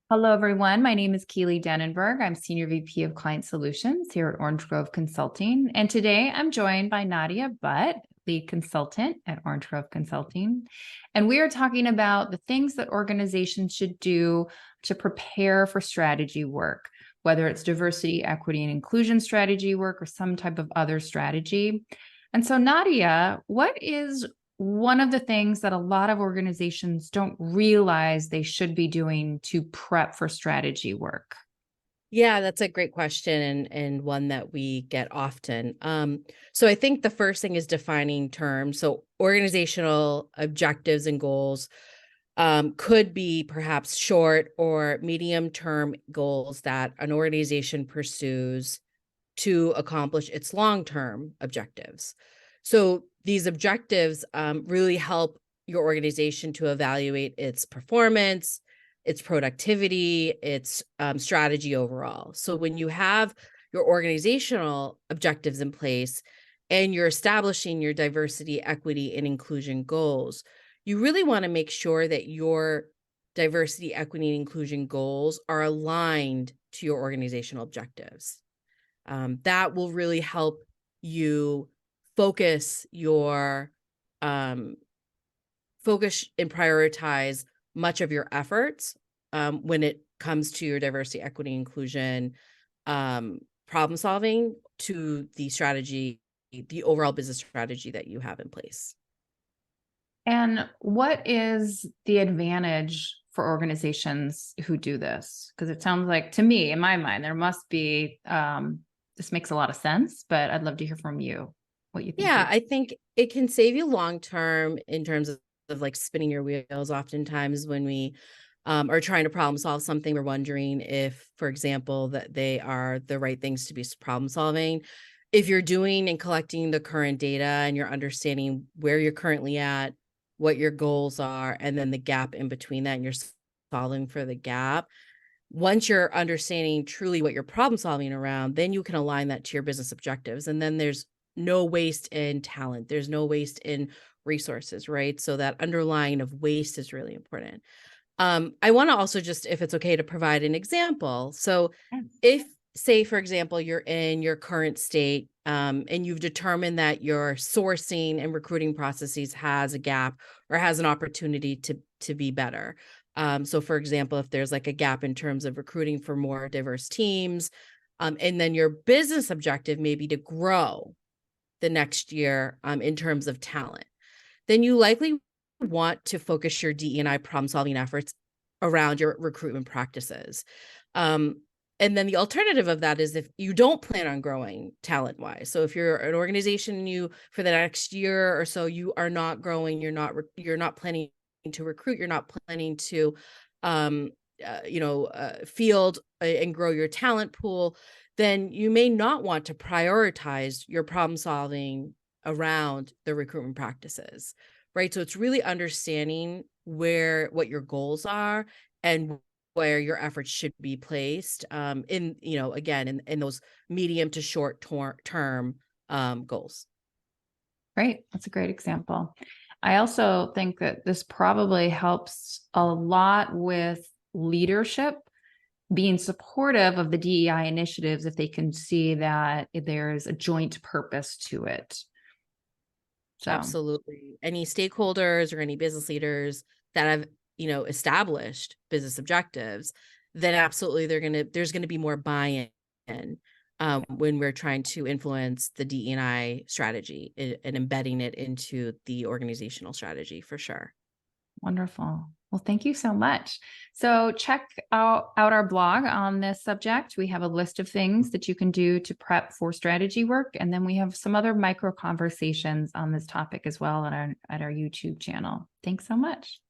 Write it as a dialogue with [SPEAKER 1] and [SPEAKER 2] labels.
[SPEAKER 1] Hello, everyone. My name is Keely Denenberg. I'm Senior VP of Client Solutions here at Orange Grove Consulting. And today I'm joined by Nadia Butt, Lead Consultant at Orange Grove Consulting. And we are talking about the things that organizations should do to prepare for strategy work, whether it's diversity, equity, and inclusion strategy work or some type of other strategy. And so, Nadia, what is one of the things that a lot of organizations don't realize they should be doing to prep for strategy work?
[SPEAKER 2] Yeah, that's a great question and one that we get often. So I think the first thing is defining terms. So organizational objectives and goals could be perhaps short or medium term goals that an organization pursues to accomplish its long-term objectives. So these objectives really help your organization to evaluate its performance, its productivity, its strategy overall. So when you have your organizational objectives in place and you're establishing your diversity, equity, and inclusion goals, you really want to make sure that your diversity, equity, and inclusion goals are aligned to your organizational objectives. That will really help you focus your focus and prioritize much of your efforts when it comes to your diversity, equity, inclusion, problem solving to the strategy, the overall business strategy that you have in place.
[SPEAKER 1] And what is the advantage for organizations who do this? Because it sounds like, to me, in my mind, there must be, this makes a lot of sense, but I'd love to hear from you what you think.
[SPEAKER 2] Yeah, I think it can save you long term in terms of like spinning your wheels. Oftentimes, when we are trying to problem solve something, we're wondering if, for example, that they are the right things to be problem solving. If you're doing and collecting the current data and you're understanding where you're currently at, what your goals are, and then the gap in between that, and you're solving for the gap. Once you're understanding truly what you're problem solving around, then you can align that to your business objectives. And then there's no waste in talent. There's no waste in resources, right? So that underlying of waste is really important. I want to also just, if it's okay, to provide an example. So if, say, for example, you're in your current state and you've determined that your sourcing and recruiting processes has a gap or has an opportunity to be better. So, for example, if there's like a gap in terms of recruiting for more diverse teams, and then your business objective may be to grow the next year in terms of talent, then you likely want to focus your DE&I problem solving efforts around your recruitment practices. And then the alternative of that is if you don't plan on growing talent wise. So if you're an organization, you for the next year or so, you are not growing, you're not planning to recruit, you're not planning to, field and grow your talent pool, then you may not want to prioritize your problem solving around the recruitment practices, right? So it's really understanding what your goals are and where your efforts should be placed in those medium to short term goals.
[SPEAKER 1] Great. That's a great example. I also think that this probably helps a lot with leadership being supportive of the DEI initiatives if they can see that there's a joint purpose to it. So
[SPEAKER 2] Absolutely. Any stakeholders or any business leaders that have, established business objectives, then absolutely there's going to be more buy-in when we're trying to influence the DE&I strategy and embedding it into the organizational strategy for sure.
[SPEAKER 1] wonderful. Well, thank you so much. So check out our blog on this subject. We have a list of things that you can do to prep for strategy work. And then we have some other micro conversations on this topic as well at our YouTube channel. Thanks so much.